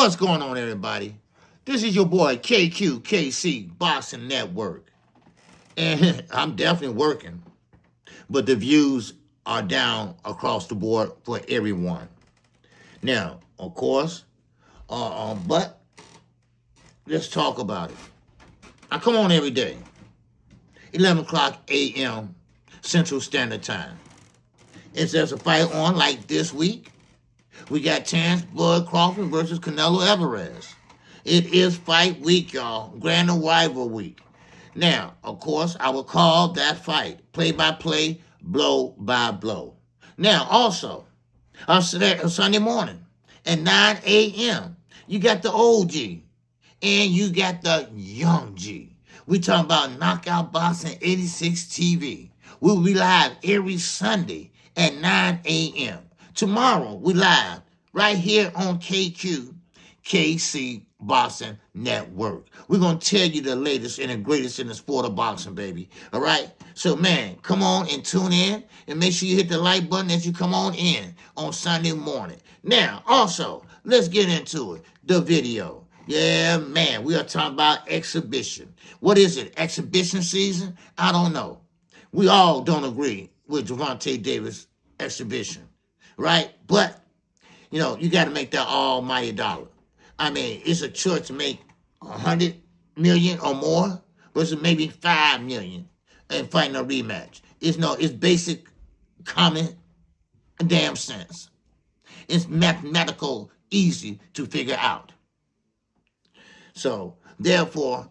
What's going on, everybody? This is your boy KQKC BOXING NETWORK. And I'm definitely working, but the views are down across the board for everyone. Now, of course, but let's talk about it. I come on every day, 11 o'clock a.m. Central Standard Time. If there's a fight on like this week, we got Terrence Floyd Crawford versus Canelo Alvarez. It is fight week, y'all. Grand Arrival week. Now, of course, I will call that fight play-by-play, blow-by-blow. Now, also, on Sunday morning at 9 a.m., you got the old G and you got the young G. We talking about Knockout Boxing 86 TV. We'll be live every Sunday at 9 a.m. Tomorrow, we live right here on KQKC Boxing Network. We're going to tell you the latest and the greatest in the sport of boxing, baby. All right? So, man, come on and tune in and make sure you hit the like button as you come on in on Sunday morning. Now, also, let's get into it. The video. Yeah, man, we are talking about exhibition. What is it? Exhibition season? I don't know. We all don't agree with Gervonta Davis' exhibition. Right? But, you know, you got to make that almighty dollar. I mean, it's a choice to make $100 million or more versus maybe $5 million and fighting a rematch. It's basic common damn sense. It's mathematical easy to figure out. So, therefore,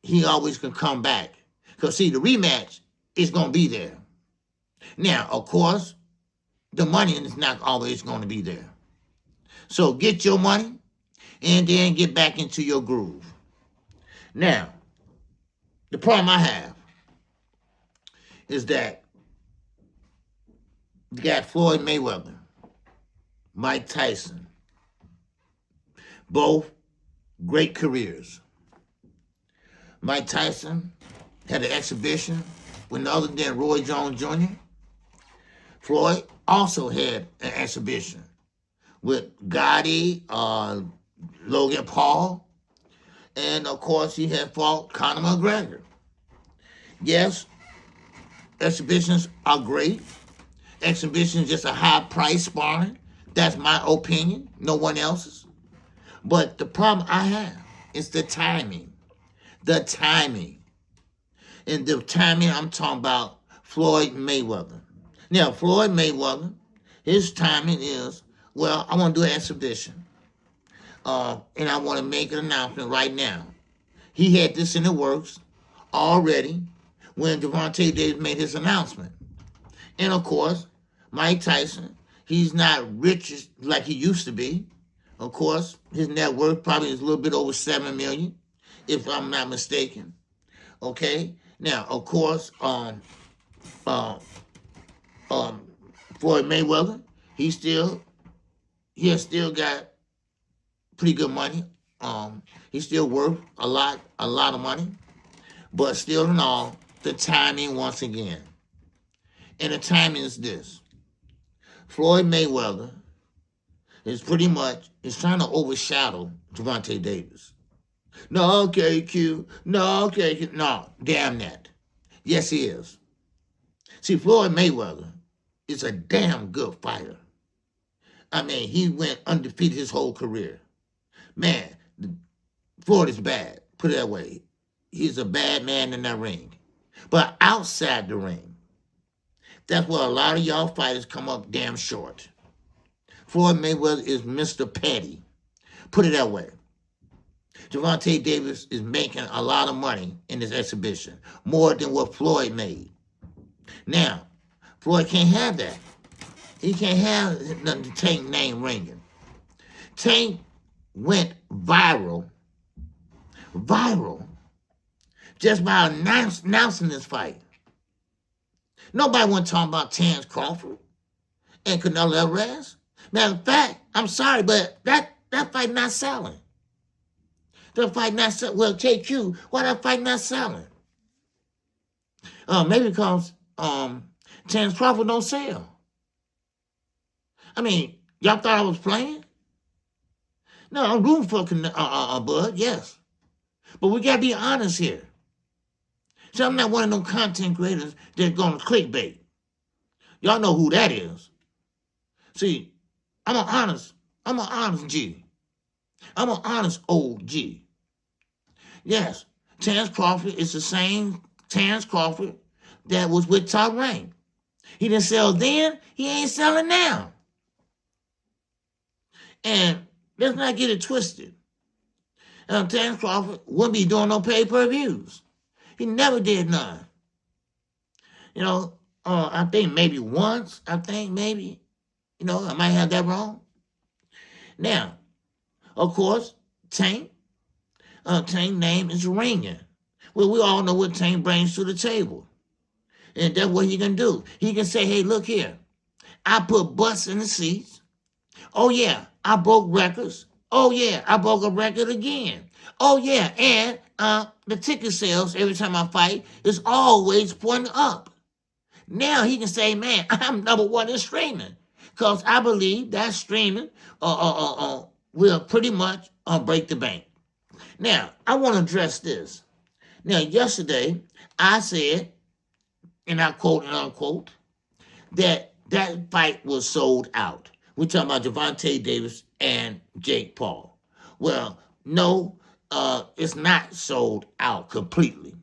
he always can come back. Because, see, the rematch is going to be there. Now, of course, the money is not always going to be there. So get your money and then get back into your groove. Now, the problem I have is that you got Floyd Mayweather, Mike Tyson, both great careers. Mike Tyson had an exhibition with none other than Roy Jones Jr. Floyd also had an exhibition with Gotti, Logan Paul, and of course he had fought Conor McGregor. Yes, exhibitions are great. Exhibitions just a high price sparring. That's my opinion, no one else's. But the problem I have is the timing. The timing. And the timing I'm talking about Floyd Mayweather. Now, Floyd Mayweather, his timing is, well, I want to do an exhibition. And I want to make an announcement right now. He had this in the works already when Gervonta Davis made his announcement. And, of course, Mike Tyson, he's not rich like he used to be. Of course, his net worth probably is a little bit over $7 million, if I'm not mistaken. Okay? Now, of course, Floyd Mayweather, he has still got pretty good money. He's still worth a lot of money. But still in all, the timing once again. And the timing is this. Floyd Mayweather is trying to overshadow Gervonta Davis. No, KQ. No, KQ. No, damn that. Yes, he is. See, Floyd Mayweather is a damn good fighter. I mean, he went undefeated his whole career. Man, Floyd is bad. Put it that way. He's a bad man in that ring. But outside the ring, that's where a lot of y'all fighters come up damn short. Floyd Mayweather is Mr. Petty. Put it that way. Gervonta Davis is making a lot of money in this exhibition, more than what Floyd made. Now, Floyd can't have that. He can't have the Tank name ringing. Tank went viral, just by announcing this fight. Nobody want to talk about Terrence Crawford and Canelo Alvarez. Matter of fact, I'm sorry, but that fight not selling. That fight not selling. Well, KQ, why that fight not selling? Maybe because Terrence Crawford don't sell. I mean, y'all thought I was playing? No, I'm rooting for Bud, yes. But we got to be honest here. So I'm not one of them content creators that's going to clickbait. Y'all know who that is. See, I'm an honest G. I'm an honest old G. Yes, Terrence Crawford is the same Terrence Crawford that was with Top Rank. He didn't sell then, he ain't selling now. And let's not get it twisted. Terrence Crawford wouldn't be doing no pay-per-views. He never did none. I think maybe once, maybe. I might have that wrong. Now, of course, Tank name is ringing. Well, we all know what Tank brings to the table. And that's what he can do. He can say, hey, look here. I put butts in the seats. Oh, yeah, I broke records. Oh, yeah, I broke a record again. Oh, yeah, and the ticket sales every time I fight is always pointing up. Now he can say, man, I'm number one in streaming. Because I believe that streaming will pretty much break the bank. Now, I want to address this. Now, yesterday, I said, and I quote and unquote, that fight was sold out. We're talking about Gervonta Davis and Jake Paul. Well, no, it's not sold out completely.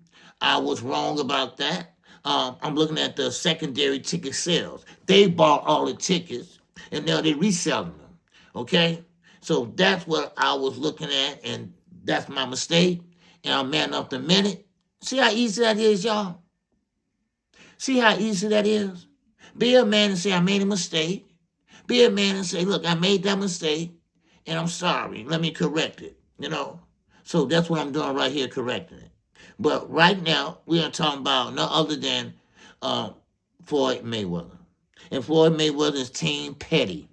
I was wrong about that. I'm looking at the secondary ticket sales. They bought all the tickets, and now they're reselling them, okay? So that's what I was looking at, and that's my mistake, and I'm man up the minute. See how easy that is, y'all? See how easy that is? Be a man and say, I made a mistake. Be a man and say, look, I made that mistake, and I'm sorry. Let me correct it, So that's what I'm doing right here, correcting it. But right now, we are talking about no other than Floyd Mayweather. And Floyd Mayweather is Team Petty.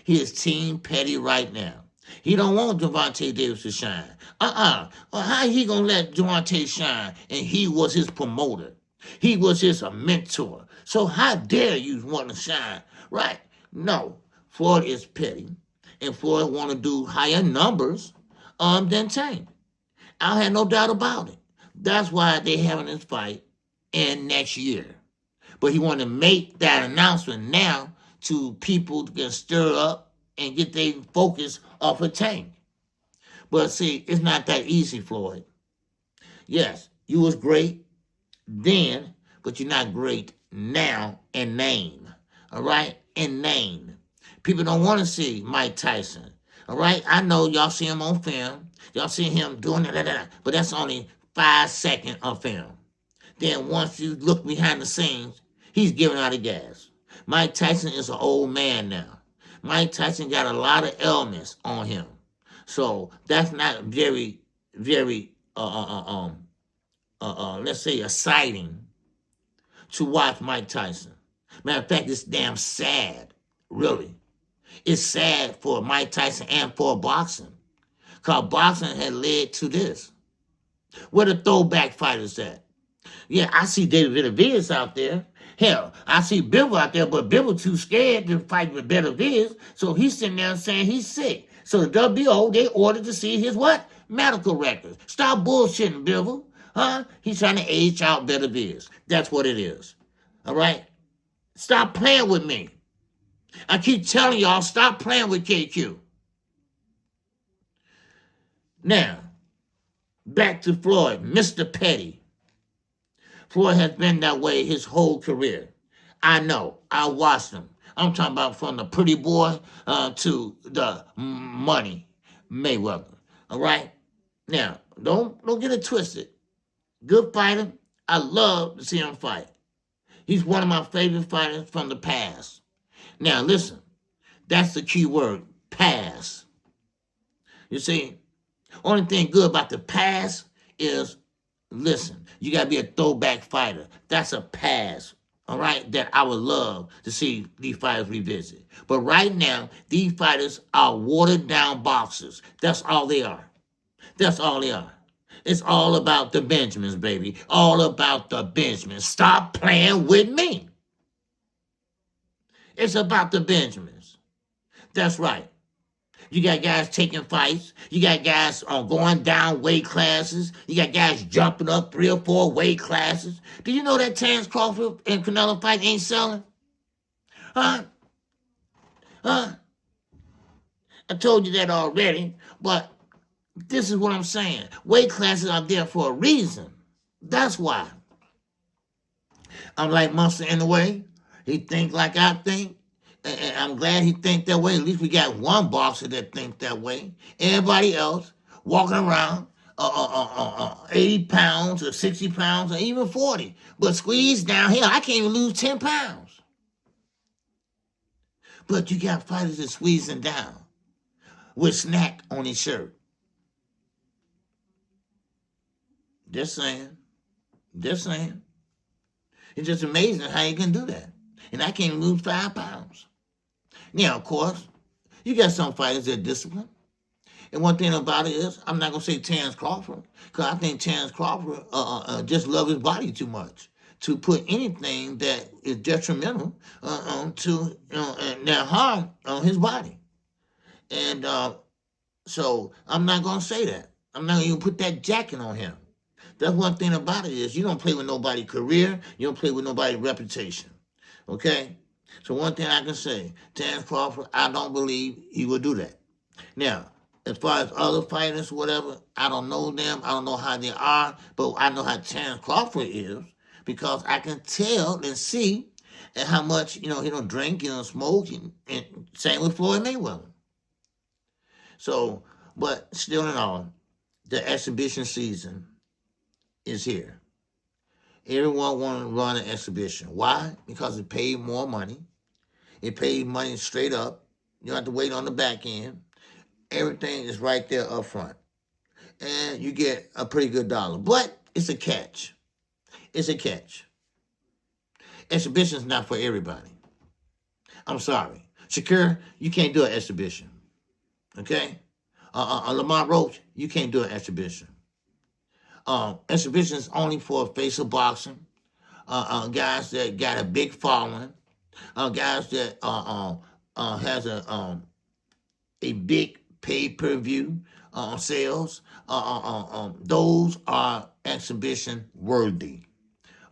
He is Team Petty right now. He don't want Gervonta Davis to shine. Well, how he going to let Gervonta shine? And he was his promoter. He was his mentor. So how dare you want to shine, right? No, Floyd is petty. And Floyd want to do higher numbers than Tank. I have no doubt about it. That's why they're having this fight in next year. But he want to make that announcement now to people to get stirred up and get their focus off of Tank. But see, it's not that easy, Floyd. Yes, you was great then, but you're not great now in name. All right? In name. People don't want to see Mike Tyson. All right? I know y'all see him on film. Y'all see him doing that, but that's only 5 seconds of film. Then once you look behind the scenes, he's giving out of gas. Mike Tyson is an old man now. Mike Tyson got a lot of ailments on him. So that's not very, very, let's say, exciting to watch Mike Tyson. Matter of fact, it's damn sad, really. It's sad for Mike Tyson and for boxing. Because boxing had led to this. Where the throwback fighters at? Yeah, I see David Benavidez out there. Hell, I see Bivol out there, but Bivol too scared to fight with Benavidez, so he's sitting there saying he's sick. So the WBO, they ordered to see his what? Medical records. Stop bullshitting, Bivol. Huh? He's trying to age out Benavidez. That's what it is. All right? Stop playing with me. I keep telling y'all, stop playing with KQ. Now, back to Floyd, Mr. Petty. Floyd has been that way his whole career. I know. I watched him. I'm talking about from the pretty boy to the money Mayweather. All right? Now, don't get it twisted. Good fighter. I love to see him fight. He's one of my favorite fighters from the past. Now, listen. That's the key word, past. You see, only thing good about the past is, listen, you got to be a throwback fighter. That's a past, all right, that I would love to see these fighters revisit. But right now, these fighters are watered-down boxers. That's all they are. That's all they are. It's all about the Benjamins, baby. All about the Benjamins. Stop playing with me. It's about the Benjamins. That's right. You got guys taking fights. You got guys going down weight classes. You got guys jumping up 3 or 4 weight classes. Do you know that Terrence Crawford and Canelo fight ain't selling? Huh? Huh? I told you that already, but this is what I'm saying. Weight classes are there for a reason. That's why. I'm like Monster in the way. He think like I think. And I'm glad he think that way. At least we got one boxer that think that way. Everybody else walking around 80 pounds or 60 pounds or even 40. But squeeze down here, I can't even lose 10 pounds. But you got fighters that squeezing down with snack on his shirt. Just saying. Just saying. It's just amazing how you can do that. And I can't lose 5 pounds. Now, of course, you got some fighters that are disciplined. And one thing about it is, I'm not going to say Terrence Crawford, because I think Terrence Crawford just loves his body too much to put anything that is detrimental to their harm on his body. And so I'm not going to say that. I'm not going to put that jacket on him. That's one thing about it is you don't play with nobody's career. You don't play with nobody's reputation. Okay? So one thing I can say, Terrence Crawford, I don't believe he will do that. Now, as far as other fighters, whatever, I don't know them. I don't know how they are. But I know how Terrence Crawford is because I can tell and see and how much, he don't drink, he don't smoke. And same with Floyd Mayweather. So, but still in all, the exhibition season is here. Everyone want to run an exhibition. Why? Because it paid more money. It paid money straight up. You don't have to wait on the back end. Everything is right there up front. And you get a pretty good dollar. But it's a catch. It's a catch. Exhibition's not for everybody. I'm sorry. Shakur, you can't do an exhibition. Okay? Lamar Roach, you can't do an exhibition. Exhibition is only for a face of boxing. Guys that got a big following. Guys that has a big pay-per-view sales. Those are exhibition worthy.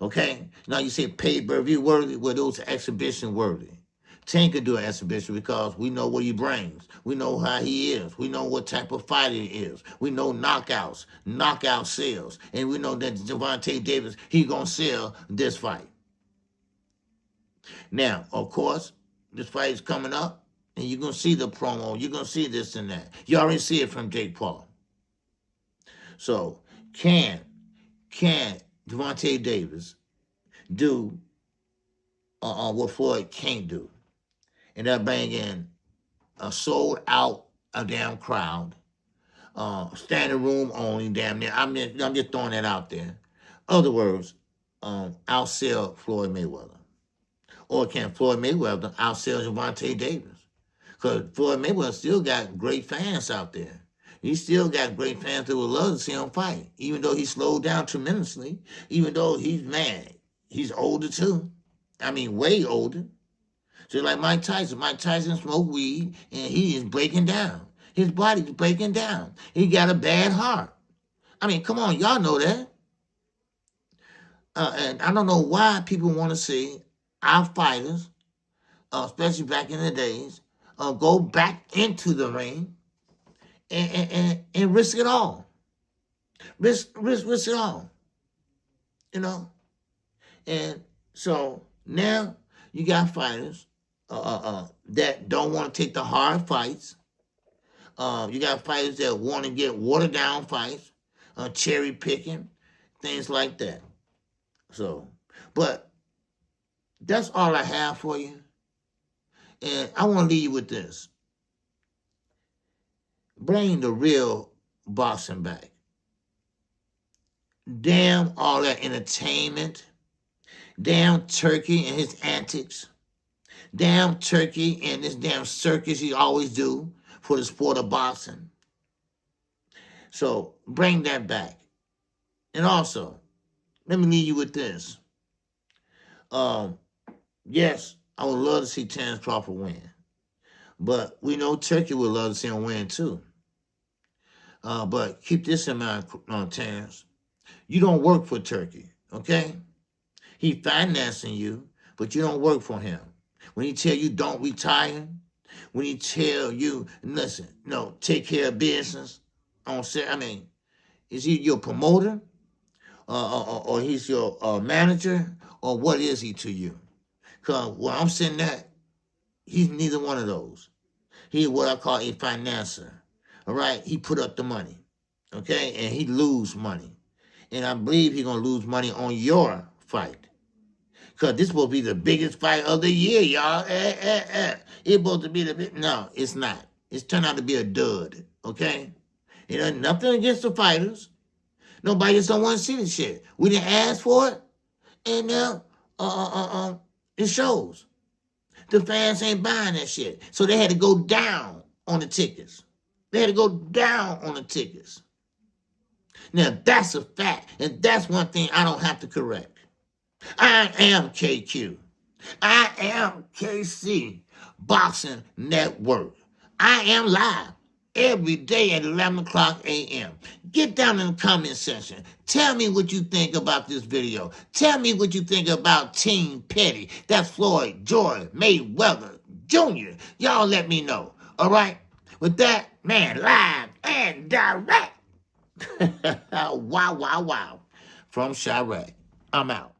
Okay? Now you say pay-per-view worthy, well, those are exhibition worthy. Tank could do an exhibition because we know what he brings. We know how he is. We know what type of fighter he is. We know knockouts, knockout sales. And we know that Gervonta Davis, he's going to sell this fight. Now, of course, this fight is coming up, and you're going to see the promo. You're going to see this and that. You already see it from Jake Paul. So, can Gervonta Davis do what Floyd can't do? And that bring in a sold out a damn crowd, standing room only, damn near. I'm just throwing that out there. Other words, outsell Floyd Mayweather, or can Floyd Mayweather outsell Gervonta Davis? Because Floyd Mayweather still got great fans out there. He still got great fans that would love to see him fight, even though he slowed down tremendously. Even though he's mad, he's older too. I mean, way older. Just like Mike Tyson. Mike Tyson smoked weed, and he is breaking down. His body's breaking down. He got a bad heart. I mean, come on, y'all know that. And I don't know why people want to see our fighters, especially back in the days, go back into the ring and risk it all. Risk it all. And so now you got fighters that don't want to take the hard fights. You got fighters that want to get watered down fights, cherry picking, things like that. So, but that's all I have for you. And I want to leave you with this. Bring the real boxing back. Damn all that entertainment. Damn Turkey and his antics. Damn Turkey and this damn circus he always do for the sport of boxing. So bring that back. And also, let me leave you with this. Yes, I would love to see Terrence Crawford win. But we know Turkey would love to see him win too. But keep this in mind, Terrence. You don't work for Turkey, okay? He financing you, but you don't work for him. When he tell you don't retire, when he tell you, listen, no, take care of business, is he your promoter? Or he's your manager? Or what is he to you? Because where I'm sitting at, he's neither one of those. He's what I call a financer. All right? He put up the money. Okay? And he lose money. And I believe he's going to lose money on your fight. Because this will be the biggest fight of the year, y'all. It's supposed to be the big... No, it's not. It's turned out to be a dud. Okay? You know, nothing against the fighters. Nobody just don't want to see this shit. We didn't ask for it. And now, it shows. The fans ain't buying that shit. So they had to go down on the tickets. They had to go down on the tickets. Now, that's a fact. And that's one thing I don't have to correct. I am KQ. I am KC Boxing Network. I am live every day at 11 o'clock a.m. Get down in the comment section. Tell me what you think about this video. Tell me what you think about Team Petty. That's Floyd, George, Mayweather, Jr. Y'all let me know. All right? With that, man, live and direct. Wow, wow, wow. From Chirac. I'm out.